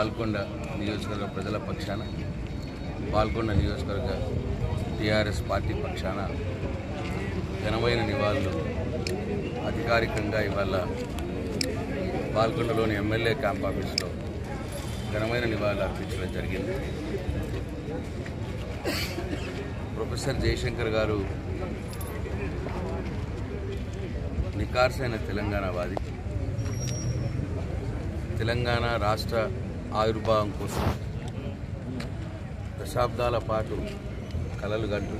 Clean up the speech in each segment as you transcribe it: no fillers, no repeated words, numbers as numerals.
పాల్గొండ నియోజకవర్గ ప్రజల పక్షాన, పాల్గొండ నియోజకవర్గ టీఆర్ఎస్ పార్టీ పక్షాన ఘనమైన నివాళులు అధికారికంగా ఇవాళ పాల్గొండలోని ఎమ్మెల్యే క్యాంప్ ఆఫీస్లో ఘనమైన నివాళులు అర్పించడం జరిగింది. ప్రొఫెసర్ జయశంకర్ గారు నికార్సైన తెలంగాణవాది. తెలంగాణ రాష్ట్ర ఆవిర్భావం కోసం దశాబ్దాల పాటు కలలు గంటూ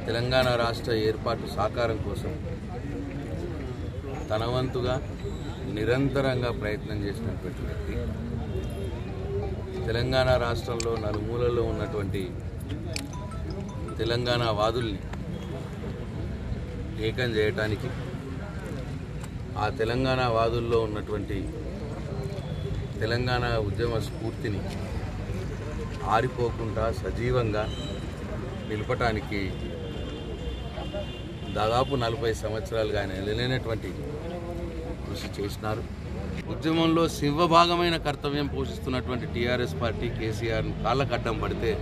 తెలంగాణ రాష్ట్ర ఏర్పాటు సాకారం కోసం తన వంతుగా నిరంతరంగా ప్రయత్నం చేసినటువంటి వ్యక్తి. తెలంగాణ రాష్ట్రంలో నలుమూలల్లో ఉన్నటువంటి తెలంగాణ వాదుల్ని ఏకం చేయటానికి, ఆ తెలంగాణ వాదుల్లో ఉన్నటువంటి తెలంగాణ ఉద్యమ స్ఫూర్తిని ఆరిపోకుండా సజీవంగా నిలపటానికి దాదాపు 40 సంవత్సరాలుగా ఆయన నిలలేనటువంటి కృషి చేసినారు. ఉద్యమంలో సింహభాగమైన కర్తవ్యం పోషిస్తున్నటువంటి టీఆర్ఎస్ పార్టీ కేసీఆర్ని కాళ్ళకడ్డం పడితే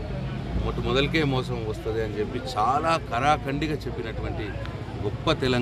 మొదలకే మోసం వస్తుంది అని చెప్పి చాలా కరాఖండిగా చెప్పినటువంటి గొప్ప తెలంగాణ